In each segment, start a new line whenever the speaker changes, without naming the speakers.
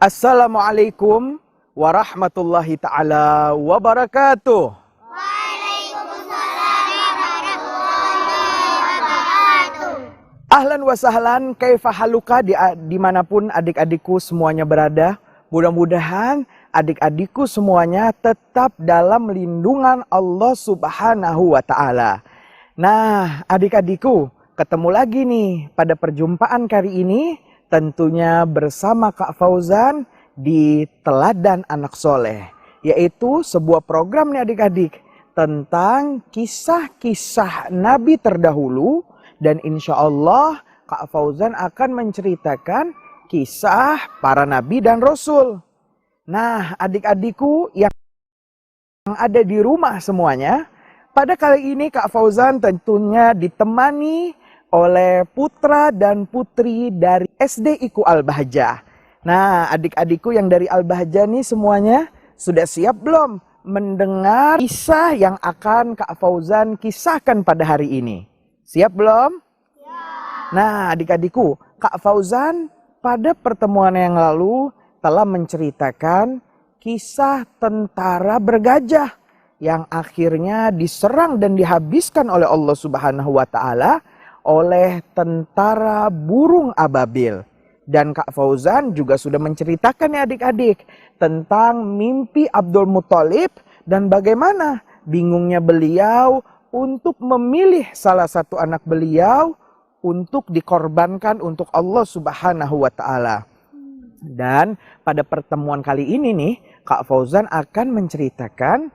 Assalamualaikum warahmatullahi ta'ala wabarakatuh.
Waalaikumsalam warahmatullahi wabarakatuh.
Ahlan wa sahlan, kaifa haluka dimanapun adik-adikku semuanya berada. Mudah-mudahan adik-adikku semuanya tetap dalam lindungan Allah Subhanahu wa ta'ala. Nah, adik-adikku, ketemu lagi nih pada perjumpaan kali ini. Tentunya bersama Kak Fauzan di Teladan Anak Soleh. Yaitu sebuah program nih adik-adik. Tentang kisah-kisah Nabi terdahulu. Dan insya Allah Kak Fauzan akan menceritakan kisah para Nabi dan Rasul. Nah, adik-adikku yang ada di rumah semuanya. Pada kali ini Kak Fauzan tentunya ditemani oleh putra dan putri dari SD IKU Al-Bahjah. Nah, adik-adikku yang dari Al-Bahjah nih semuanya sudah siap belum mendengar kisah yang akan Kak Fauzan kisahkan pada hari ini? Siap belum? Ya. Nah, adik-adikku, Kak Fauzan pada pertemuan yang lalu telah menceritakan kisah tentara bergajah yang akhirnya diserang dan dihabiskan oleh Allah Subhanahu wa ta'ala oleh tentara burung ababil. Dan Kak Fauzan juga sudah menceritakan ya adik-adik tentang mimpi Abdul Muthalib dan bagaimana bingungnya beliau untuk memilih salah satu anak beliau untuk dikorbankan untuk Allah Subhanahu wa ta'ala. Dan pada pertemuan kali ini nih Kak Fauzan akan menceritakan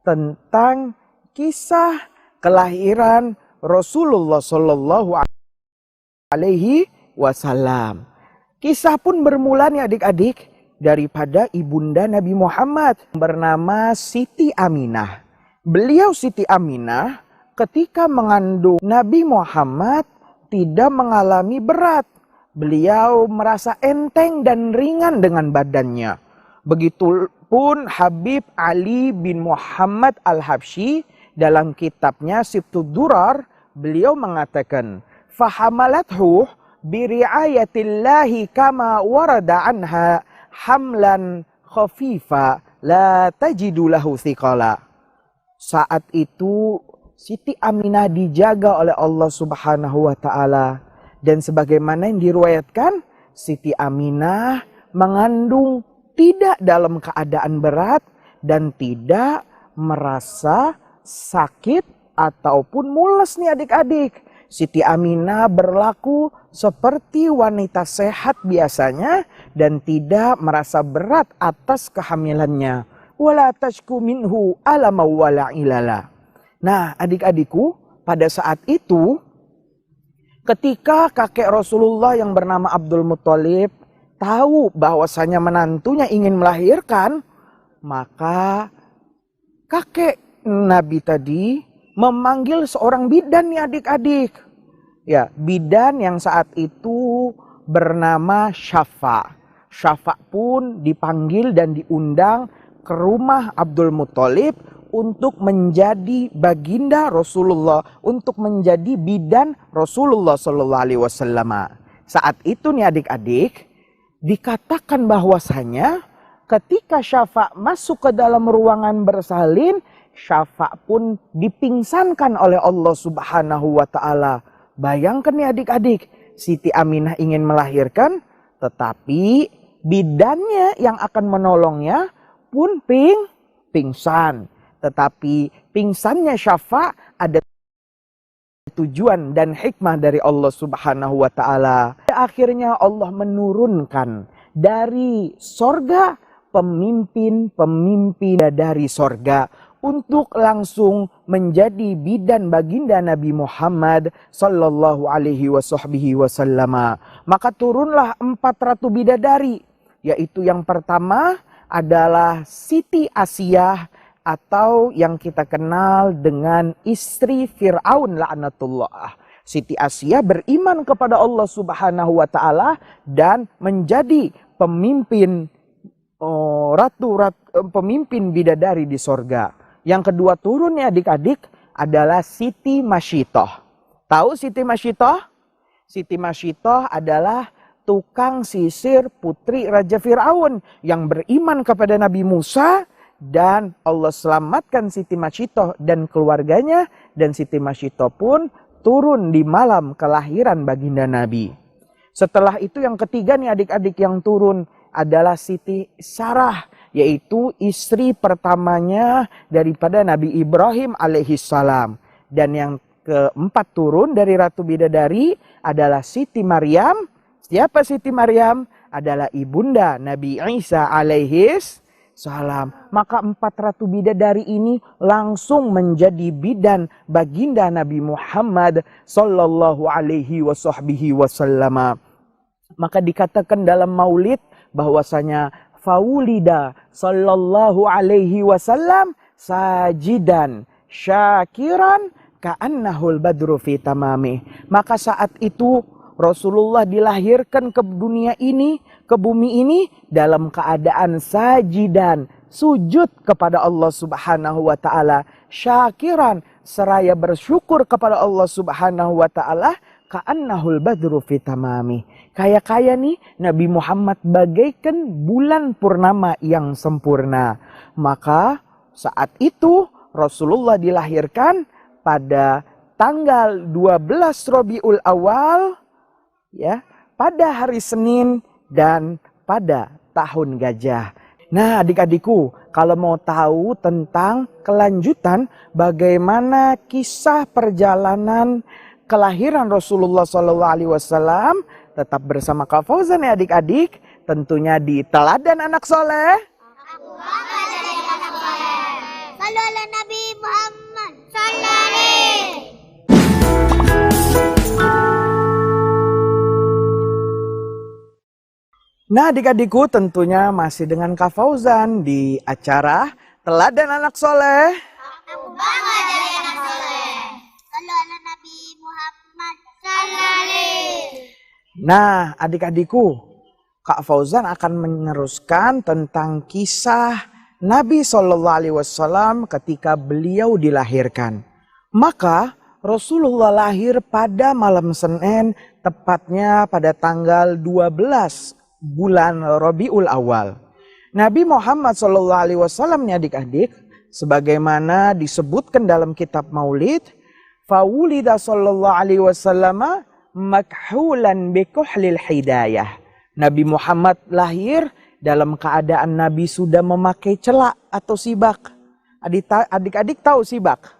tentang kisah kelahiran Rasulullah Shallallahu Alaihi Wasallam. Kisah pun bermula nih adik-adik daripada ibunda Nabi Muhammad bernama Siti Aminah. Beliau Siti Aminah ketika mengandung Nabi Muhammad tidak mengalami berat. Beliau merasa enteng dan ringan dengan badannya. Begitupun Habib Ali bin Muhammad Al-Habsyi dalam kitabnya Sibtud Durar. Beliau mengatakan, fahamalathu biri'ayatillahi kama warada anha hamlan khafifa la tajidu lahu thiqala. Saat itu Siti Aminah dijaga oleh Allah Subhanahu wa ta'ala. Dan sebagaimana yang diriwayatkan, Siti Aminah mengandung tidak dalam keadaan berat dan tidak merasa sakit ataupun mules nih adik-adik. Siti Aminah berlaku seperti wanita sehat biasanya dan tidak merasa berat atas kehamilannya. Wala tashku minhu alama wala ilala. Nah, adik-adikku, pada saat itu ketika kakek Rasulullah yang bernama Abdul Muthalib tahu bahwasanya menantunya ingin melahirkan, maka kakek Nabi tadi memanggil seorang bidan nih adik-adik. Ya, bidan yang saat itu bernama Syafa. Syafa pun dipanggil dan diundang ke rumah Abdul Muthalib untuk menjadi baginda Rasulullah, untuk menjadi bidan Rasulullah Sallallahu Alaihi Wasallam. Saat itu nih adik-adik, dikatakan bahwasanya ketika Syafa masuk ke dalam ruangan bersalin, Syafa pun dipingsankan oleh Allah Subhanahu wa ta'ala. Bayangkan nih adik-adik, Siti Aminah ingin melahirkan, tetapi bidannya yang akan menolongnya pun pingsan. Tetapi pingsannya Syafa ada tujuan dan hikmah dari Allah Subhanahu wa ta'ala. Akhirnya Allah menurunkan dari sorga pemimpin dari sorga untuk langsung menjadi bidan baginda Nabi Muhammad Sallallahu Alaihi Wasallam. Maka turunlah 400 bidadari, yaitu yang pertama adalah Siti Asiyah atau yang kita kenal dengan istri Fir'aun laknatullah. Siti Asiyah beriman kepada Allah Subhanahu wa ta'ala dan menjadi pemimpin pemimpin bidadari di sorga. Yang kedua turunnya adik-adik adalah Siti Masyitoh. Tahu Siti Masyitoh? Siti Masyitoh adalah tukang sisir putri Raja Fir'aun yang beriman kepada Nabi Musa. Dan Allah selamatkan Siti Masyitoh dan keluarganya. Dan Siti Masyitoh pun turun di malam kelahiran baginda Nabi. Setelah itu yang ketiga nih adik-adik yang turun adalah Siti Sarah. Yaitu istri pertamanya daripada Nabi Ibrahim alaihissalam. Dan yang keempat turun dari Ratu Bidadari adalah Siti Maryam. Siapa Siti Maryam? Adalah ibunda Nabi Isa alaihis salam. Maka 4 ratu bidadari ini langsung menjadi bidan baginda Nabi Muhammad sallallahu alaihi wasallam. Maka dikatakan dalam maulid bahwasanya faulida sallallahu alaihi wasallam sajidan syakiran ka'annahul badru fi tamamih. Maka saat itu Rasulullah dilahirkan ke dunia ini, ke bumi ini dalam keadaan sajidan, sujud kepada Allah Subhanahu wa taala, syakiran, seraya bersyukur kepada Allah Subhanahu wa taala, ka'annahul badru fi tamami. Kaya nih Nabi Muhammad bagaikan bulan purnama yang sempurna. Maka saat itu Rasulullah dilahirkan pada tanggal 12 Rabiul Awal, ya, pada hari Senin dan pada tahun gajah. Nah, adik-adikku, kalau mau tahu tentang kelanjutan bagaimana kisah perjalanan kelahiran Rasulullah SAW, tetap bersama Kak Fauzan ya adik-adik, tentunya di Teladan Anak Soleh.
Aku bangga jadi anak soleh. Sallu ala Nabi Muhammad. Sallallahu.
Nah adik-adikku tentunya masih dengan Kak Fauzan di acara Teladan Anak Soleh.
Aku bangga jadi anak soleh. Sallu ala Nabi Muhammad. Sallallahu.
Nah adik-adikku, Kak Fauzan akan meneruskan tentang kisah Nabi SAW ketika beliau dilahirkan. Maka Rasulullah lahir pada malam Senin, tepatnya pada tanggal 12 bulan Rabiul Awal. Nabi Muhammad SAW nih adik-adik, sebagaimana disebutkan dalam kitab Maulid, Fawulida sallallahu alaihi wasallam makhulan bikuhlil hidayah. Nabi Muhammad lahir dalam keadaan Nabi sudah memakai celak atau sibak. Adik-adik tahu sibak?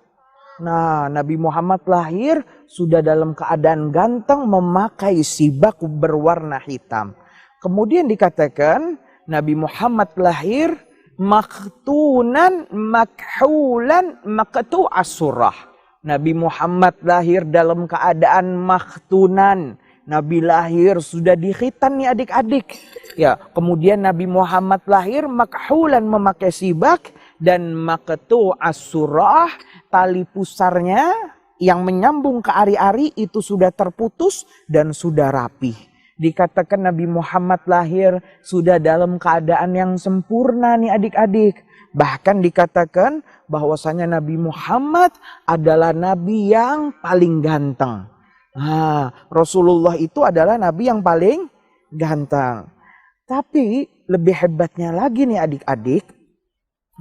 Nah, Nabi Muhammad lahir sudah dalam keadaan ganteng memakai sibak berwarna hitam. Kemudian dikatakan Nabi Muhammad lahir maktunan makhulan maktu asurah. Nabi Muhammad lahir dalam keadaan maktunan. Nabi lahir sudah dikhitan nih adik-adik. Ya, kemudian Nabi Muhammad lahir makhulan memakai sibak dan maktu asurah, tali pusarnya yang menyambung ke ari-ari itu sudah terputus dan sudah rapih. Dikatakan Nabi Muhammad lahir sudah dalam keadaan yang sempurna nih adik-adik. Bahkan dikatakan bahwasanya Nabi Muhammad adalah Nabi yang paling ganteng. Nah, Rasulullah itu adalah Nabi yang paling ganteng. Tapi lebih hebatnya lagi nih adik-adik,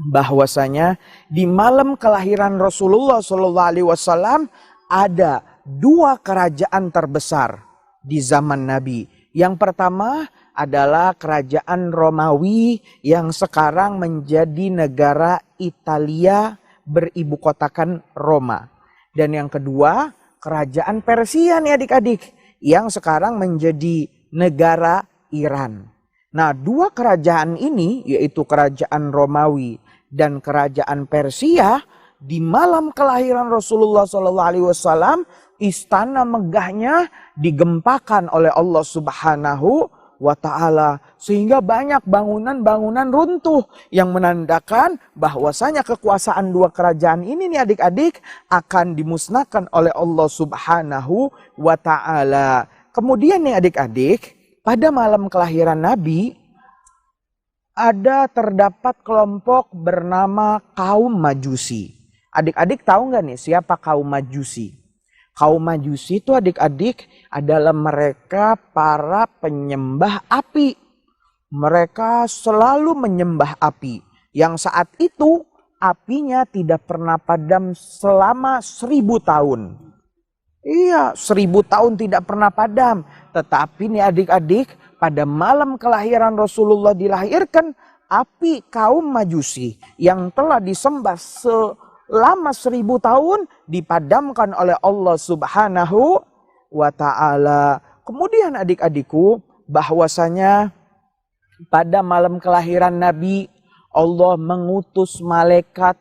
bahwasanya di malam kelahiran Rasulullah SAW ada 2 kerajaan terbesar di zaman Nabi. Yang pertama adalah kerajaan Romawi yang sekarang menjadi negara Italia beribu kotakan Roma. Dan yang kedua kerajaan Persia nih adik-adik yang sekarang menjadi negara Iran. Nah 2 kerajaan ini yaitu kerajaan Romawi dan kerajaan Persia di malam kelahiran Rasulullah SAW istana megahnya digempakan oleh Allah Subhanahu wa ta'ala. Sehingga banyak bangunan-bangunan runtuh yang menandakan bahwasanya kekuasaan 2 kerajaan ini nih adik-adik akan dimusnahkan oleh Allah Subhanahu wa ta'ala. Kemudian nih adik-adik, pada malam kelahiran Nabi terdapat kelompok bernama kaum Majusi. Adik-adik tahu nggak nih siapa kaum Majusi? Kaum Majusi itu adik-adik adalah mereka para penyembah api. Mereka selalu menyembah api. Yang saat itu apinya tidak pernah padam selama 1000 tahun. Iya, 1000 tahun tidak pernah padam. Tetapi nih adik-adik, pada malam kelahiran Rasulullah dilahirkan, api kaum Majusi yang telah disembah selama 1000 tahun dipadamkan oleh Allah Subhanahu wa Ta'ala. Kemudian adik-adikku, bahwasanya pada malam kelahiran Nabi, Allah mengutus malaikat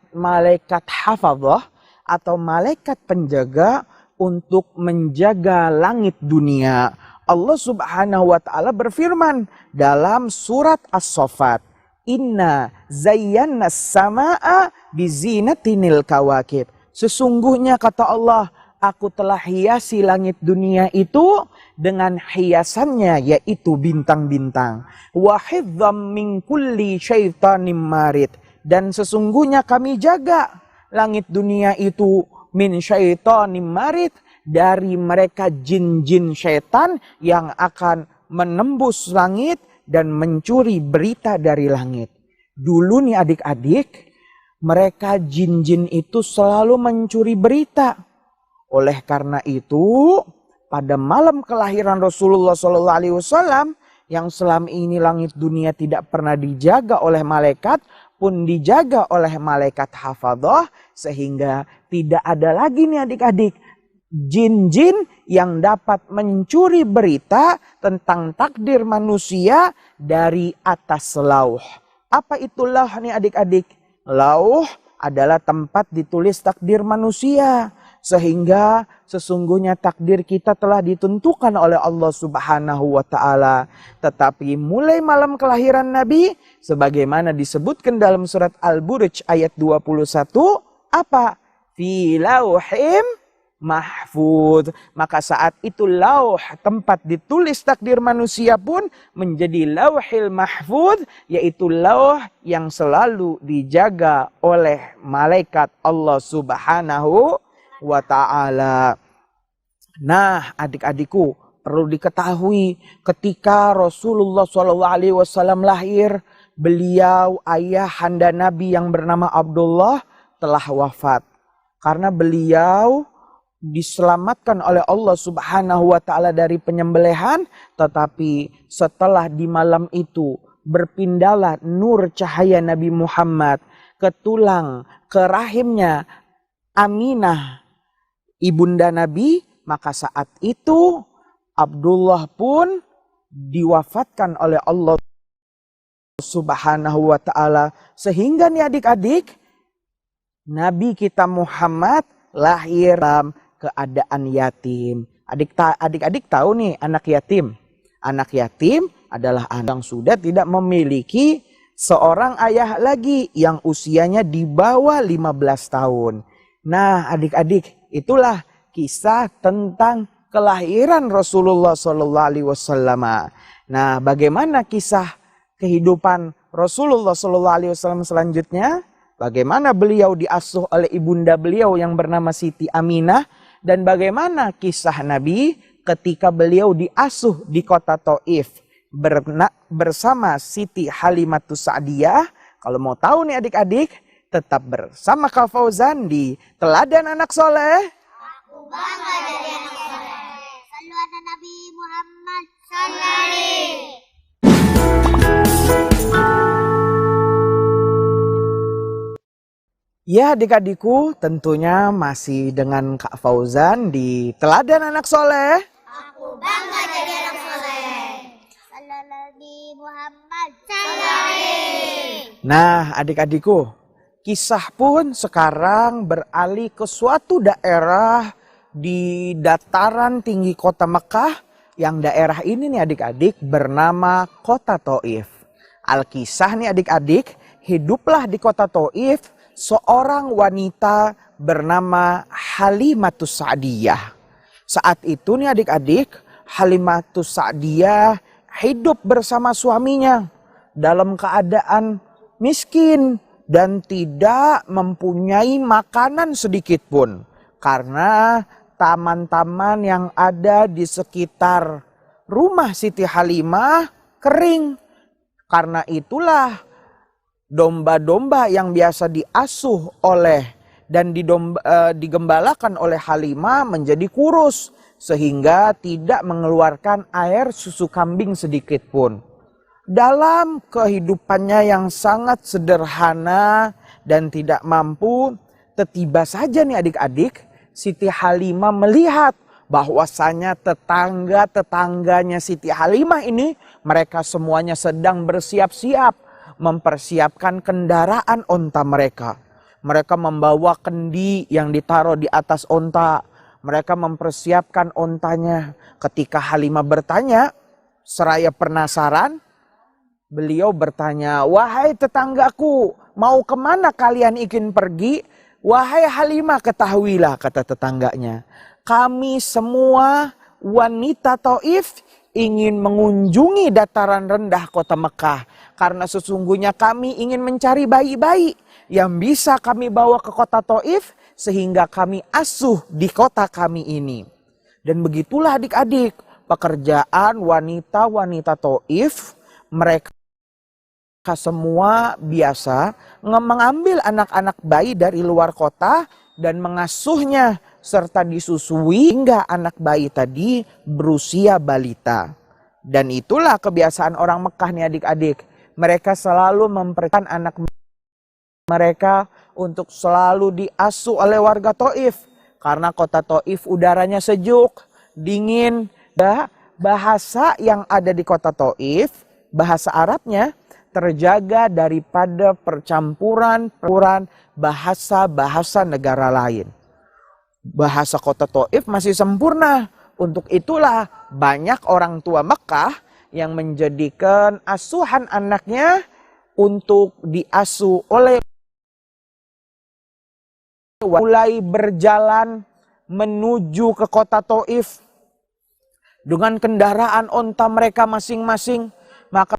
hafadzah atau malaikat penjaga untuk menjaga langit dunia. Allah Subhanahu wa Ta'ala berfirman dalam surat As-Saffat, Inna zayyana samaa bizinatinil kawakib. Sesungguhnya kata Allah, aku telah hiasi langit dunia itu dengan hiasannya yaitu bintang-bintang. Wa hifdzam min kulli syaitanim marid. Dan sesungguhnya kami jaga langit dunia itu min syaitanim marid, dari mereka jin-jin syaitan yang akan menembus langit dan mencuri berita dari langit. Dulu nih adik-adik, mereka jin-jin itu selalu mencuri berita. Oleh karena itu, pada malam kelahiran Rasulullah SAW, yang selama ini langit dunia tidak pernah dijaga oleh malaikat, pun dijaga oleh malaikat hafadzah, sehingga tidak ada lagi nih adik-adik jin-jin yang dapat mencuri berita tentang takdir manusia dari atas lauh. Apa itu lauh nih adik-adik? Lauh adalah tempat ditulis takdir manusia. Sehingga sesungguhnya takdir kita telah ditentukan oleh Allah Subhanahu wa Ta'ala. Tetapi mulai malam kelahiran Nabi, sebagaimana disebutkan dalam surat Al-Buruj ayat 21, apa? Fi lauhim mahfud. Maka saat itu lauh, tempat ditulis takdir manusia pun menjadi lauhil mahfud, yaitu lauh yang selalu dijaga oleh malaikat Allah Subhanahu wa Ta'ala. Nah, adik-adikku, perlu diketahui ketika Rasulullah SAW lahir, beliau ayahanda Nabi yang bernama Abdullah telah wafat. Karena beliau diselamatkan oleh Allah Subhanahu wa Ta'ala dari penyembelihan, tetapi setelah di malam itu berpindahlah nur cahaya Nabi Muhammad ke tulang, ke rahimnya Aminah, ibunda Nabi, maka saat itu Abdullah pun diwafatkan oleh Allah Subhanahu wa Ta'ala. Sehingga nih adik-adik, Nabi kita Muhammad lahir dalam keadaan yatim. Adik-adik tahu nih anak yatim. Anak yatim adalah anak yang sudah tidak memiliki seorang ayah lagi yang usianya di bawah 15 tahun. Nah, adik-adik, itulah kisah tentang kelahiran Rasulullah SAW. Nah, bagaimana kisah kehidupan Rasulullah SAW selanjutnya? Bagaimana beliau diasuh oleh ibunda beliau yang bernama Siti Aminah, dan bagaimana kisah Nabi ketika beliau diasuh di kota Taif bersama Siti Halimatus Sa'diyah. Kalau mau tahu nih adik-adik, tetap bersama Kak Fauzan di Teladan Anak Soleh.
Aku bangga jadi anak soleh. Sallu ala Nabi Muhammad sallallahu.
Ya adik-adikku, tentunya masih dengan Kak Fauzan di Teladan Anak Soleh.
Aku bangga jadi anak soleh. Sallu ala Nabi Muhammad sallallahu.
Nah adik-adikku, kisah pun sekarang beralih ke suatu daerah di dataran tinggi kota Mekah, yang daerah ini nih adik-adik bernama kota Taif. Alkisah nih adik-adik, hiduplah di kota Taif seorang wanita bernama Halimatus Sa'diyah. Saat itu nih adik-adik, Halimatus Sa'diyah hidup bersama suaminya dalam keadaan miskin dan tidak mempunyai makanan sedikit pun. Karena taman-taman yang ada di sekitar rumah Siti Halimah kering. Karena itulah domba-domba yang biasa diasuh oleh dan digembalakan oleh Halimah menjadi kurus. Sehingga tidak mengeluarkan air susu kambing sedikit pun. Dalam kehidupannya yang sangat sederhana dan tidak mampu, tiba saja nih adik-adik, Siti Halimah melihat bahwasanya tetangga-tetangganya Siti Halimah ini, mereka semuanya sedang bersiap-siap mempersiapkan kendaraan onta mereka. Mereka membawa kendi yang ditaruh di atas onta. Mereka mempersiapkan ontanya. Ketika Halimah bertanya, seraya penasaran, beliau bertanya, "Wahai tetanggaku, mau kemana kalian ingin pergi?" "Wahai Halimah, ketahuilah," kata tetangganya, "kami semua wanita Taif ingin mengunjungi dataran rendah kota Mekah. Karena sesungguhnya kami ingin mencari bayi-bayi yang bisa kami bawa ke kota Taif sehingga kami asuh di kota kami ini." Dan begitulah adik-adik, pekerjaan wanita-wanita Taif, mereka semua biasa mengambil anak-anak bayi dari luar kota dan mengasuhnya serta disusui hingga anak bayi tadi berusia balita. Dan itulah kebiasaan orang Mekah nih adik-adik. Mereka selalu memperhatikan anak mereka untuk selalu diasuh oleh warga Taif. Karena kota Taif udaranya sejuk, dingin. Bahasa yang ada di kota Taif, bahasa Arabnya terjaga daripada percampuran bahasa-bahasa negara lain. Bahasa kota Taif masih sempurna. Untuk itulah banyak orang tua Mekah yang menjadikan asuhan anaknya untuk diasuh oleh mulai berjalan menuju ke kota Taif dengan kendaraan onta mereka masing-masing. Maka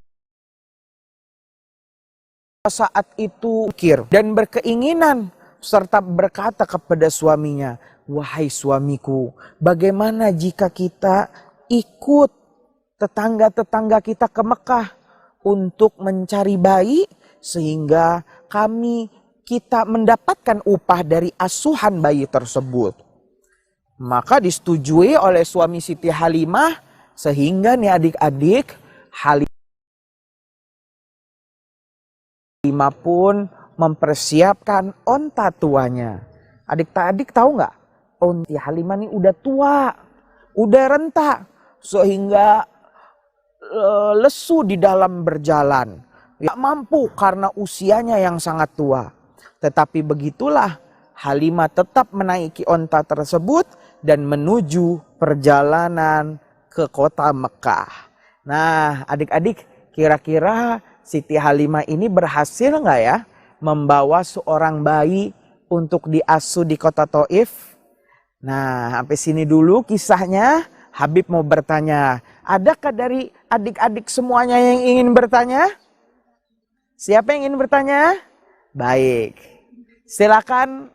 saat itu pikir dan berkeinginan serta berkata kepada suaminya, "Wahai suamiku, bagaimana jika kita ikut tetangga-tetangga kita ke Mekah untuk mencari bayi sehingga kita mendapatkan upah dari asuhan bayi tersebut." Maka disetujui oleh suami Siti Halimah sehingga nih adik-adik, Halimah pun mempersiapkan onta tuanya. Adik-adik tahu nggak? Onta Halimah ini udah tua, udah renta, sehingga lesu di dalam berjalan. Tidak mampu karena usianya yang sangat tua. Tetapi begitulah Halimah tetap menaiki onta tersebut dan menuju perjalanan ke kota Mekah. Nah adik-adik, kira-kira Siti Halimah ini berhasil nggak ya membawa seorang bayi untuk diasuh di kota Taif? Nah sampai sini dulu kisahnya. Habib mau bertanya, adakah dari adik-adik semuanya yang ingin bertanya? Siapa yang ingin bertanya? Baik, silakan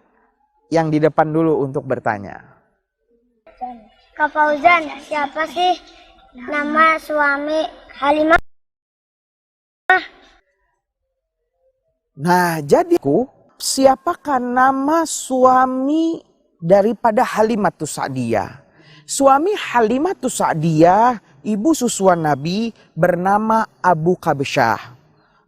yang di depan dulu untuk bertanya.
Kak Fauzan, siapa sih nama suami Halimah?
Nah, jadi siapakah nama suami daripada Halimatus Sa'diyah? Suami Halimatus Sa'diyah, ibu susuan Nabi, bernama Abu Kabsyah.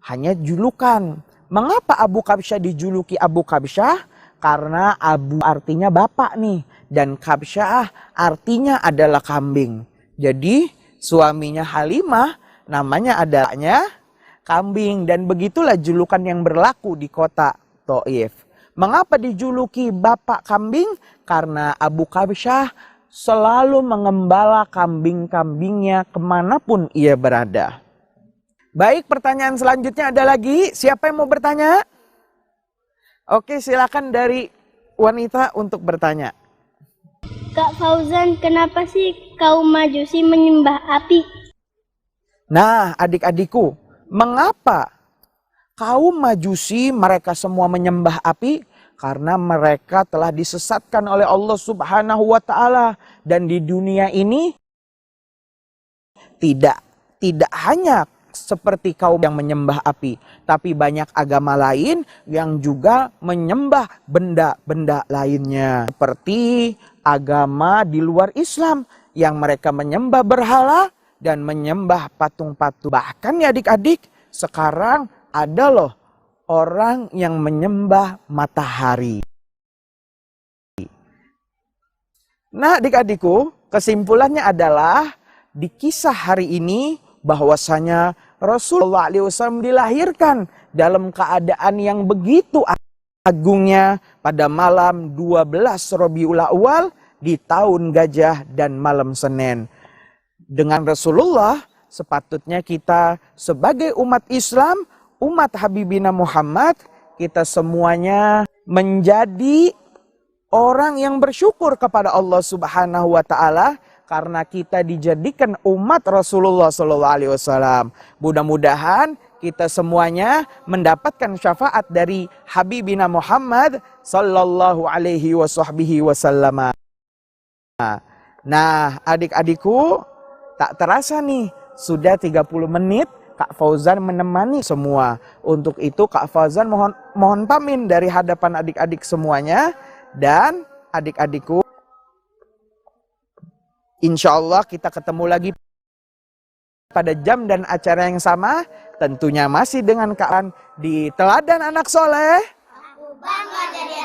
Hanya julukan. Mengapa Abu Kabsyah dijuluki Abu Kabsyah? Karena Abu artinya bapak nih. Dan Kabsyah artinya adalah kambing. Jadi suaminya Halimah namanya adanya kambing. Dan begitulah julukan yang berlaku di kota Taif. Mengapa dijuluki bapak kambing? Karena Abu Kabsyah selalu mengembala kambing-kambingnya kemanapun ia berada. Baik, pertanyaan selanjutnya ada lagi. Siapa yang mau bertanya? Oke, silakan dari wanita untuk bertanya.
Kak Fauzan, kenapa sih kaum Majusi menyembah api?
Nah, adik-adikku, mengapa kaum Majusi mereka semua menyembah api? Karena mereka telah disesatkan oleh Allah Subhanahu wa Ta'ala. Dan di dunia ini tidak hanya seperti kaum yang menyembah api, tapi banyak agama lain yang juga menyembah benda-benda lainnya. Seperti agama di luar Islam yang mereka menyembah berhala dan menyembah patung-patung. Bahkan ya adik-adik, sekarang ada loh orang yang menyembah matahari. Nah adik-adikku, kesimpulannya adalah di kisah hari ini bahwasanya Rasulullah SAW dilahirkan dalam keadaan yang begitu agungnya pada malam 12 Rabiul Awal di tahun gajah dan malam Senin. Dengan Rasulullah sepatutnya kita sebagai umat Islam, umat Habibina Muhammad, kita semuanya menjadi orang yang bersyukur kepada Allah Subhanahu wa Ta'ala karena kita dijadikan umat Rasulullah SAW. Mudah-mudahan kita semuanya mendapatkan syafaat dari Habibina Muhammad sallallahu alaihi wasallam. Nah, adik-adikku, tak terasa nih sudah 30 menit Kak Fauzan menemani semua. Untuk itu Kak Fauzan mohon pamit dari hadapan adik-adik semuanya. Dan adik-adikku, insya Allah kita ketemu lagi pada jam dan acara yang sama. Tentunya masih dengan Kak An di Teladan Anak Soleh.
Aku bangga jadi